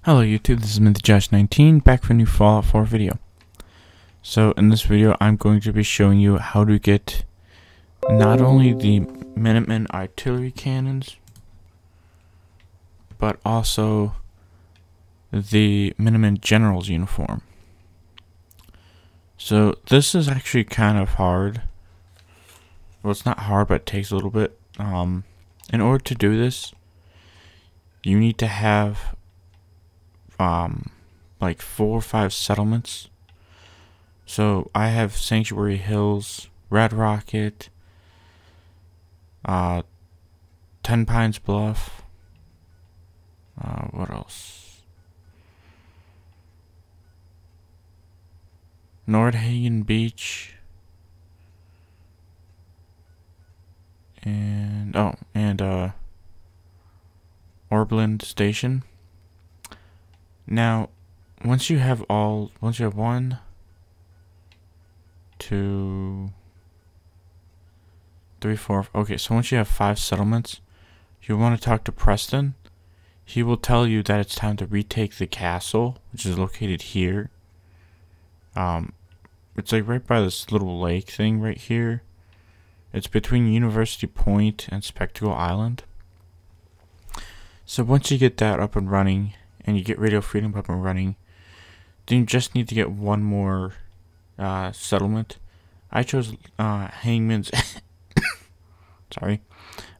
Hello YouTube, this is Minutemen back for a new Fallout 4 video. So in this video I'm going to be showing you how to get not only the Minutemen artillery cannons, but also the Minutemen general's uniform. So this is actually kind of hard. Well, it's not hard, but it takes a little bit. In order to do this, you need to have like 4 or 5 settlements. So I have Sanctuary Hills, Red Rocket, 10 Pines Bluff, what else? Nordhagen Beach, and Orblin Station. Now, once you have 1, 2, 3, 4, okay, so once you have 5 settlements, you want to talk to Preston. He will tell you that it's time to retake the castle, which is located here. It's like right by this little lake thing right here. It's between University Point and Spectacle Island. So once you get that up and running, and you get Radio Freedom up and running, then you just need to get one more settlement. I chose Hangman's sorry.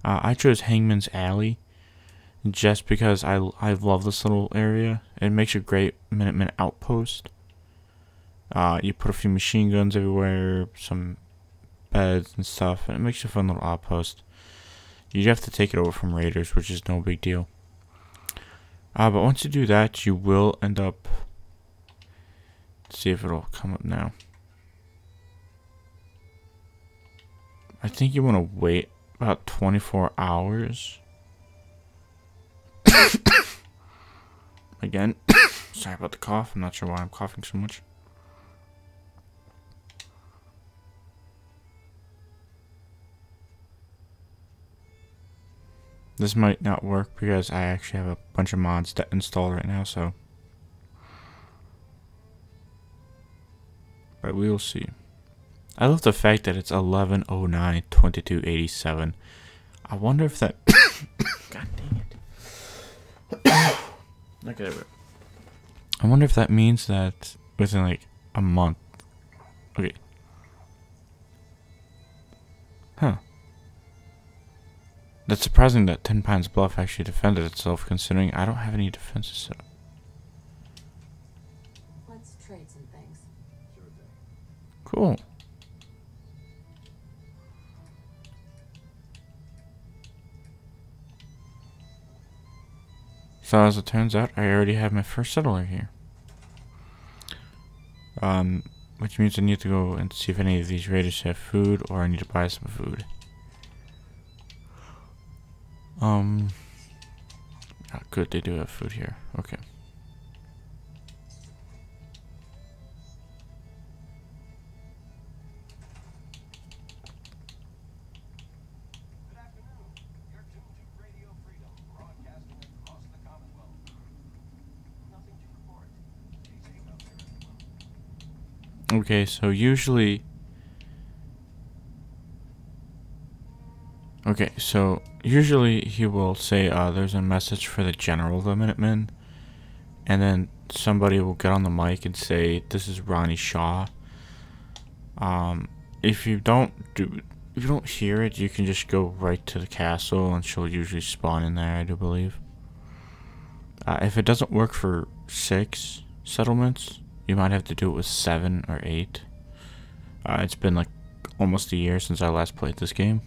I chose Hangman's Alley just because I love this little area. It makes a great Minutemen outpost. You put a few machine guns everywhere, some beds and stuff, and it makes a fun little outpost. You have to take it over from raiders, which is no big deal. But once you do that, you will end up, let's see if it'll come up now. I think you want to wait about 24 hours. Again, sorry about the cough. I'm not sure why I'm coughing so much. This might not work because I actually have a bunch of mods that installed right now, so. But we will see. I love the fact that it's 11/09/2287. I wonder if that. God dang it. Look at it. I wonder if that means that within like a month. Okay. Huh. That's surprising that 10 Pines Bluff actually defended itself, considering I don't have any defenses set up. Let's trade some things. Sure thing. Cool. So as it turns out, I already have my first settler here. Which means I need to go and see if any of these raiders have food, or I need to buy some food. Good, they do have food here. Okay. Good afternoon. You're tuned to Radio Freedom, broadcasting across the Commonwealth. Nothing to report. Stay safe out there, everyone. Okay, so usually. Okay, so usually he will say there's a message for the general of the Minutemen, and then somebody will get on the mic and say, "This is Ronnie Shaw." If you don't hear it, you can just go right to the castle, and she'll usually spawn in there, I do believe. If it doesn't work for 6 settlements, you might have to do it with 7 or 8. It's been like almost a year since I last played this game.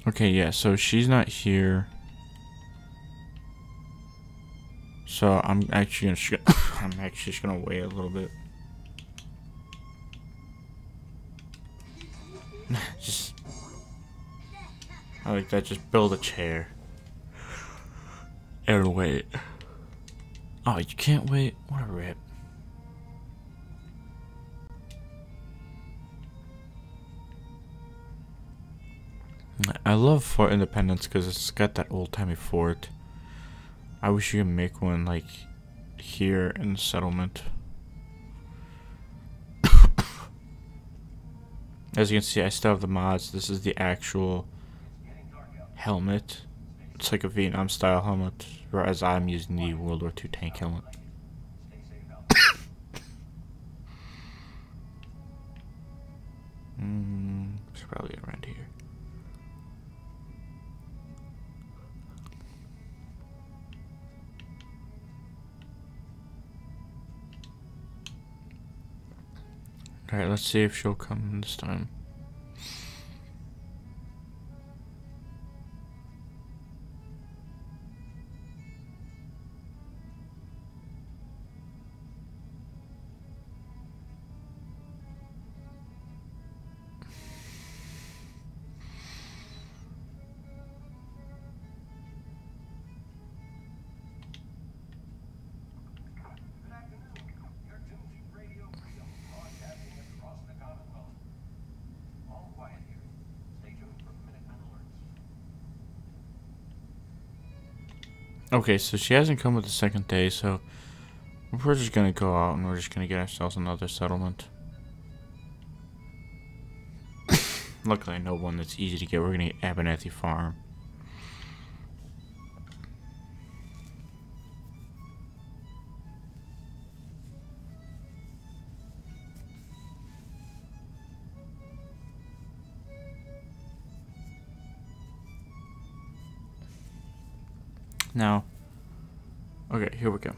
Okay, yeah, so she's not here. So I'm actually just gonna wait a little bit. Just I like that, just build a chair. And wait. Oh, you can't wait? What a rip. I love Fort Independence because it's got that old-timey fort. I wish you could make one like here in the settlement. As you can see, I still have the mods. This is the actual helmet. It's like a Vietnam style helmet, whereas I'm using the World War II tank helmet. It's probably around here. Alright, let's see if she'll come this time. Good afternoon. You're tuned to Radio Freedom, broadcasting across the Commonwealth. All quiet here. Stay tuned for Minutemen alerts. Okay, so she hasn't come with the second day, so we're just gonna go out and we're just gonna get ourselves another settlement. Luckily I know one that's easy to get. We're gonna get Abernathy Farm. Now, okay, here we go.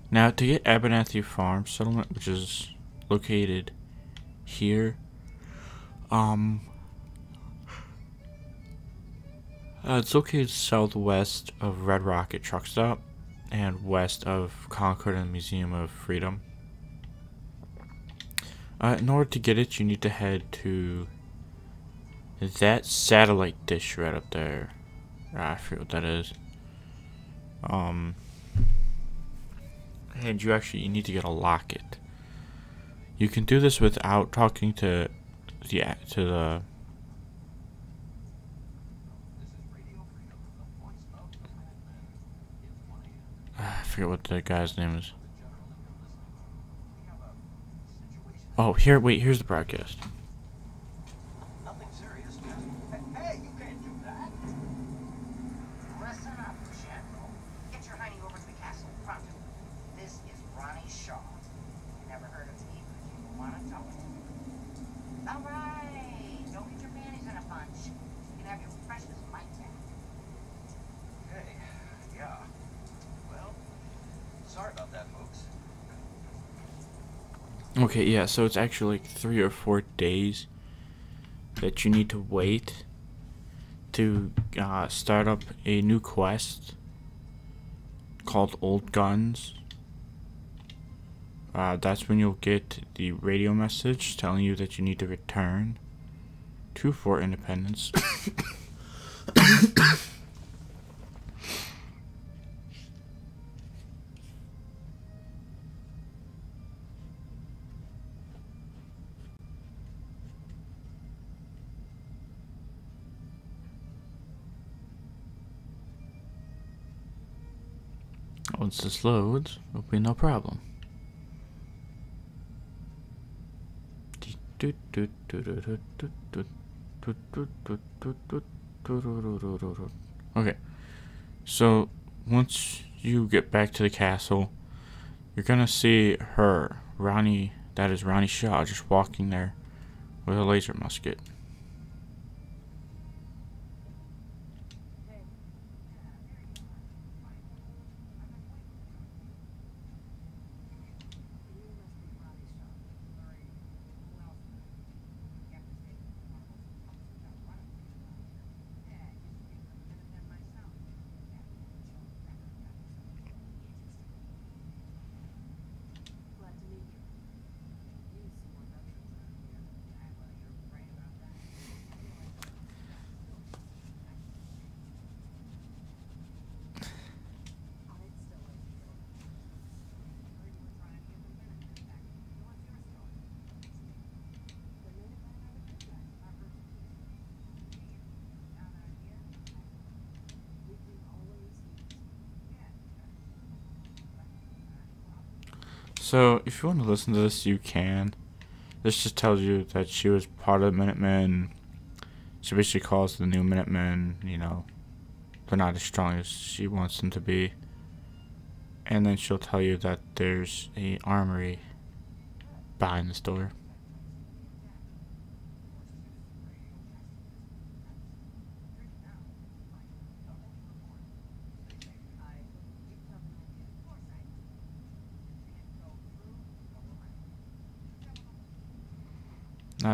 Now, to get Abernathy Farm settlement, which is located here, it's located southwest of Red Rocket Truck Stop and west of Concord and Museum of Freedom. In order to get it, you need to head to that satellite dish right up there. I forget what that is. And you need to get a locket. You can do this without talking to the I forget what the guy's name is. Oh, here's the broadcast. Nothing serious, just... Hey, you can't do that! Listen up, General. Get your hiney over to the castle pronto. This is Ronnie Shaw. You never heard of me, but you want to talk to me. All right. Don't get your panties in a bunch. You can have your precious mic back. Hey, yeah. Well, sorry about that, folks. Okay, yeah, so it's actually like 3 or 4 days that you need to wait to start up a new quest called Old Guns. That's when you'll get the radio message telling you that you need to return to Fort Independence. Once this loads, it'll be no problem. Okay, so once you get back to the castle, you're gonna see her, Ronnie, that is Ronnie Shaw, just walking there with a laser musket. So, if you want to listen to this, you can. This just tells you that she was part of the Minutemen. She basically calls the new Minutemen, you know, they're not as strong as she wants them to be. And then she'll tell you that there's a armory behind this door.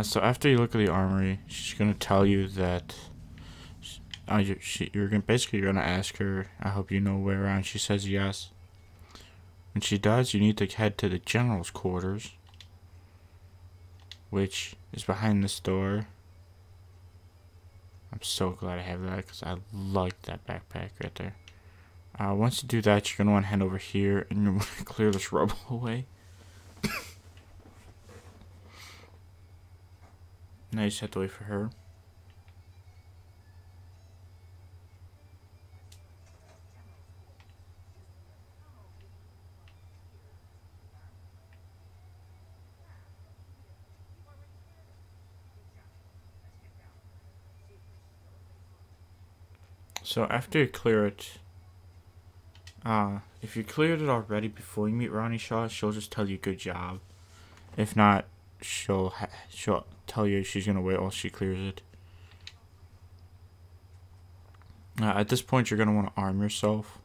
So after you look at the armory, she's gonna tell you that you're gonna ask her, I hope you know where around. She says yes. When she does, you need to head to the general's quarters, which is behind this door. I'm so glad I have that because I like that backpack right there. Once you do that, you're gonna want to head over here and you're gonna clear this rubble away. Now you just have to wait for her. So after you clear it, if you cleared it already before you meet Ronnie Shaw, she'll just tell you good job. If not, she'll tell you she's gonna wait while she clears it. At this point, you're gonna want to arm yourself.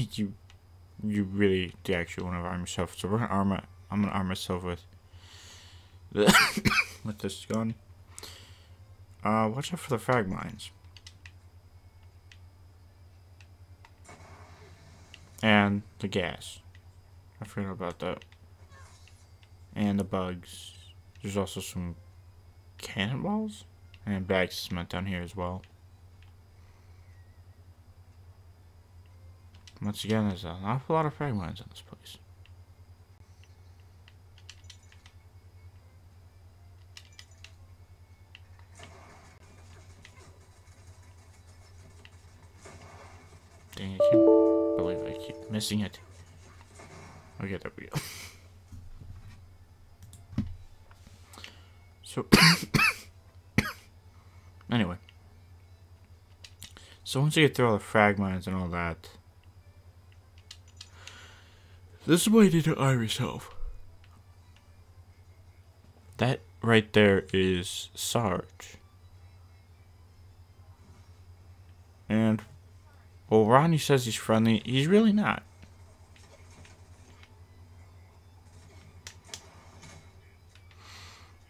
You really do actually want to arm yourself. So we're gonna I'm gonna arm myself with with this gun. Watch out for the frag mines. And the gas. I forgot about that. And the bugs. There's also some cannonballs and bags of cement down here as well. Once again, there's an awful lot of frag mines in this place. Dang, I can't believe I keep missing it. Okay, there we go. So, anyway. So once you get through all the frag mines and all that, this is what you need to arm yourself. That right there is Sarge. And, well, Ronnie says he's friendly. He's really not.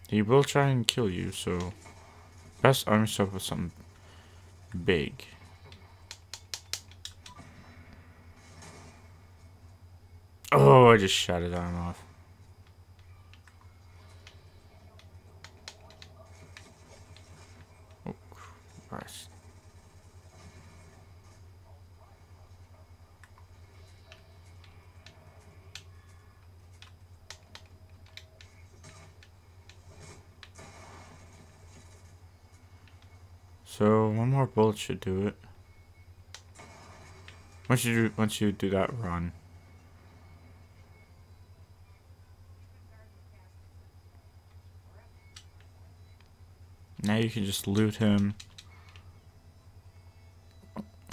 He will try and kill you, so best arm yourself with something big. Oh, I just shot his arm off. Oh, Christ. So one more bullet should do it. Once you do that, run. Now you can just loot him.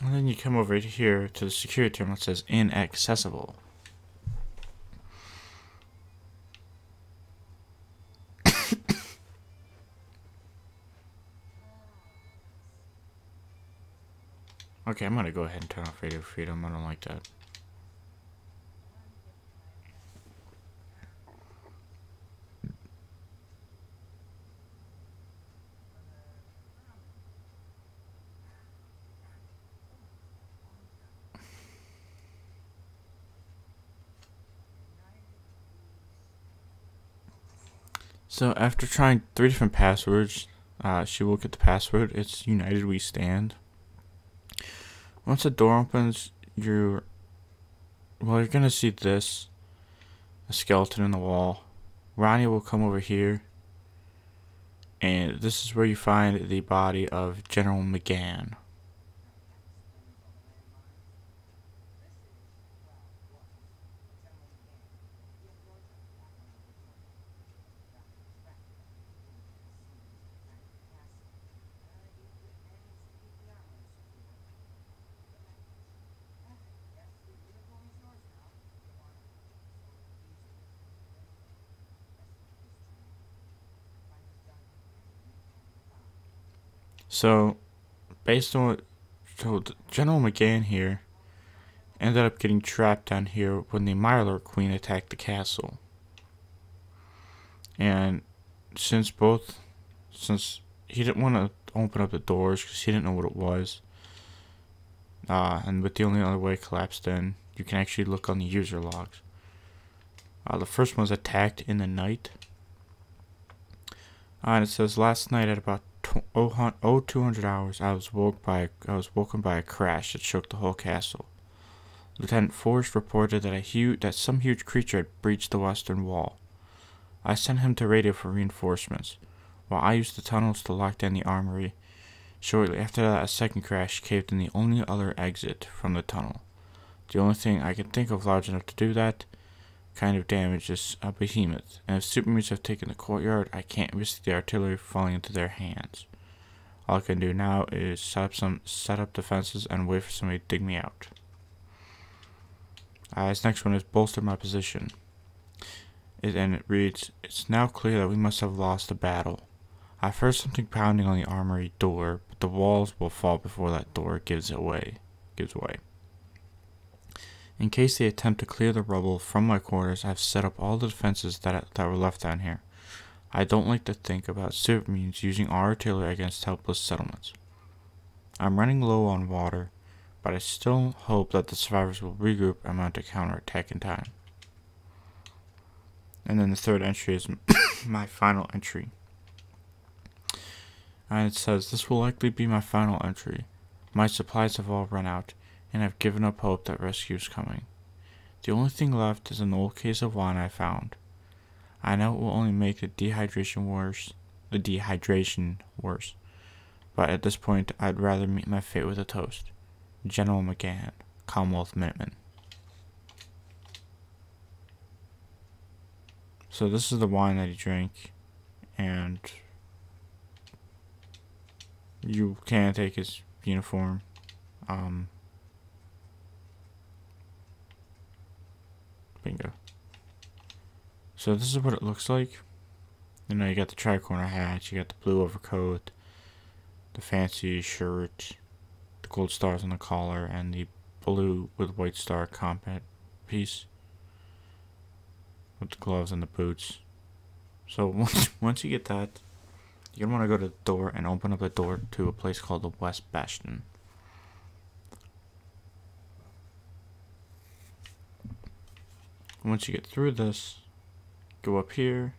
And then you come over here to the security terminal that says inaccessible. Okay, I'm gonna go ahead and turn off Radio Freedom. I don't like that. So after trying 3 different passwords, she will get the password. It's United We Stand. Once the door opens, you're gonna see this, a skeleton in the wall. Ronnie will come over here, and this is where you find the body of General McGann. So, based on what... So, General McGann here ended up getting trapped down here when the Mylar Queen attacked the castle. And since he didn't want to open up the doors because he didn't know what it was, and with the only other way collapsed in, you can actually look on the user logs. The first one was attacked in the night. And it says, last night at about 0200 hours, I was woken by a crash that shook the whole castle. Lieutenant Forrest reported that some huge creature had breached the western wall. I sent him to radio for reinforcements, while I used the tunnels to lock down the armory. Shortly after that, a second crash caved in the only other exit from the tunnel. The only thing I can think of large enough to do that kind of damage is a behemoth, and if supermutants have taken the courtyard, I can't risk the artillery falling into their hands. All I can do now is set up defenses and wait for somebody to dig me out. This next one is bolster my position. And it reads, it's now clear that we must have lost the battle. I've heard something pounding on the armory door, but the walls will fall before that door gives way. In case they attempt to clear the rubble from my quarters, I've set up all the defenses that were left down here. I don't like to think about supermutants using our artillery against helpless settlements. I'm running low on water, but I still hope that the survivors will regroup and mount a counterattack in time. And then the third entry is my final entry. And it says, this will likely be my final entry. My supplies have all run out, and I've given up hope that rescue is coming. The only thing left is an old case of wine I found. I know it will only make the dehydration worse. But at this point, I'd rather meet my fate with a toast. General McGann, Commonwealth Minutemen. So this is the wine that he drank, and you can take his uniform. Bingo. So this is what it looks like. You know, you got the tricorner hat, you got the blue overcoat, the fancy shirt, the gold stars on the collar, and the blue with white star combat piece with the gloves and the boots. So once you get that, you're gonna want to go to the door and open up the door to a place called the West Bastion. Once you get through this, go up here,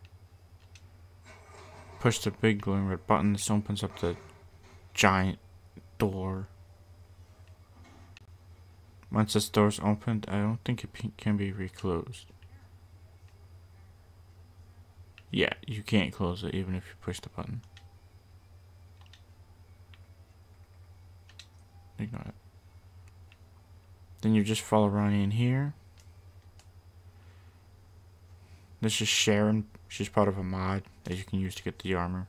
push the big glowing red button. This opens up the giant door. Once this door's opened, I don't think it can be reclosed. Yeah, you can't close it even if you push the button. Ignore it. Then you just follow Ronnie in here. This is Sharon. She's part of a mod that you can use to get the armor.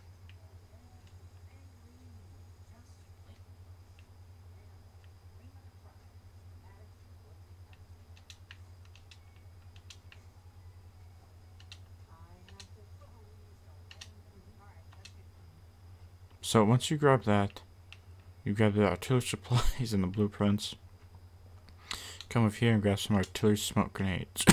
So once you grab that, you grab the artillery supplies and the blueprints. Come over here and grab some artillery smoke grenades.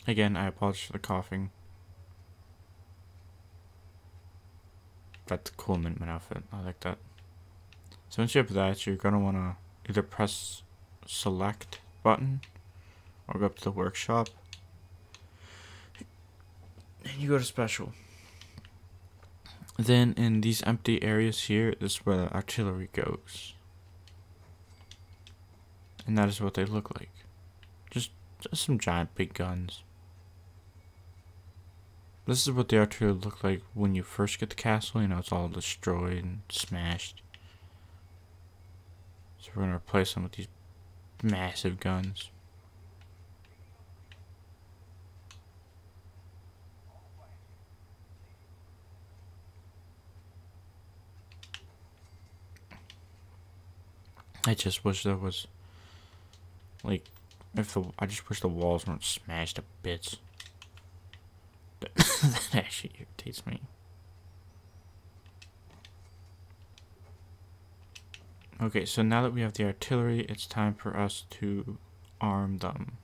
Again, I apologize for the coughing. That's a cool Minutemen outfit. I like that. So once you have that, you're going to want to either press select button or go up to the workshop. And you go to special. Then in these empty areas here, this is where the artillery goes. And that is what they look like. Just some giant big guns. This is what the artillery looked like when you first get the castle. You know, it's all destroyed and smashed. So we're going to replace them with these massive guns. I just wish there was, like, I just wish the walls weren't smashed to bits. That actually irritates me. Okay, so now that we have the artillery, it's time for us to arm them.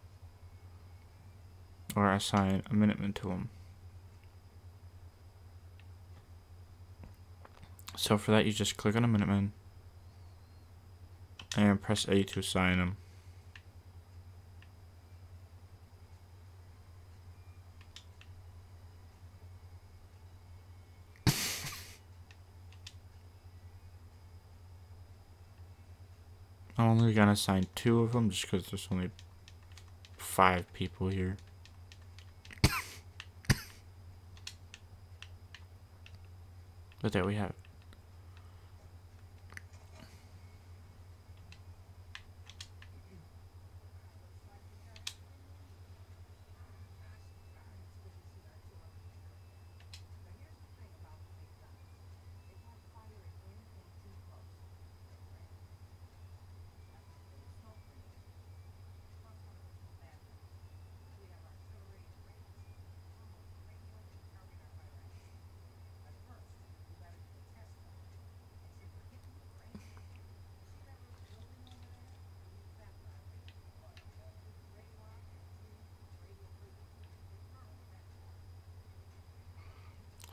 Or assign a Minuteman to them. So for that, you just click on a Minuteman and press A to assign them. I'm only gonna assign 2 of them just because there's only 5 people here. But there we have it.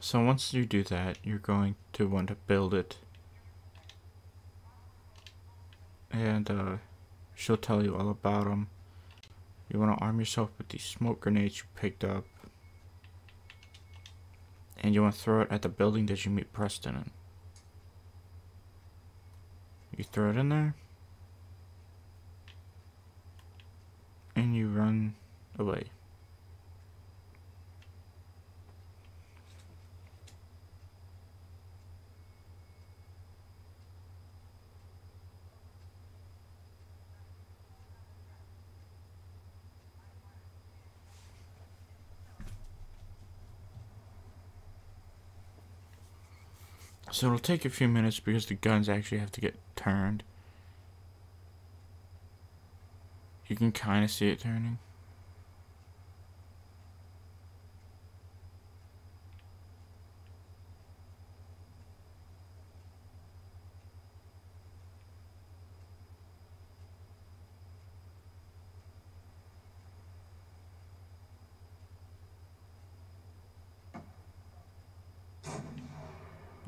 So once you do that, you're going to want to build it. And she'll tell you all about them. You want to arm yourself with these smoke grenades you picked up. And you want to throw it at the building that you meet Preston in. You throw it in there. And you run away. So it'll take a few minutes because the guns actually have to get turned. You can kind of see it turning.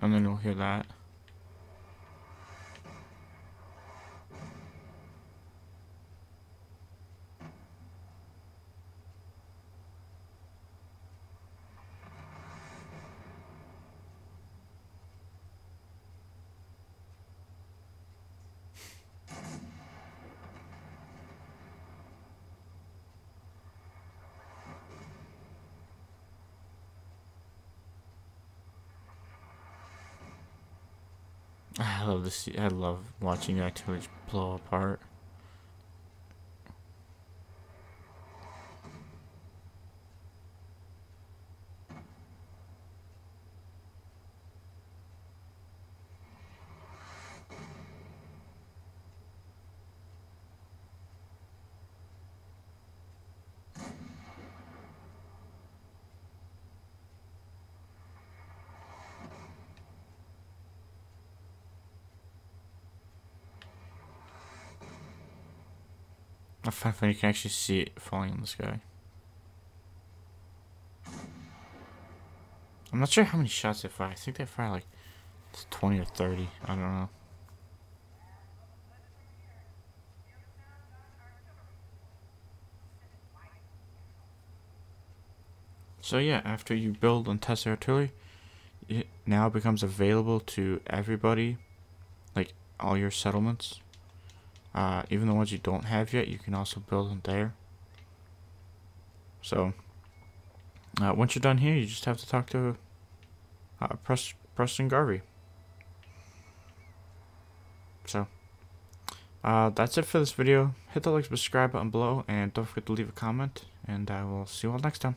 And then you'll hear that. I love this. I love watching artillery blow apart. I find funny you can actually see it falling in the sky. I'm not sure how many shots they fire. I think they fire like 20 or 30. I don't know. So yeah, after you build and test the artillery, it now becomes available to everybody, like all your settlements. Even the ones you don't have yet, you can also build them there. So once you're done here, you just have to talk to Preston Garvey. So that's it for this video. Hit the like, subscribe button below, and don't forget to leave a comment, and I will see you all next time.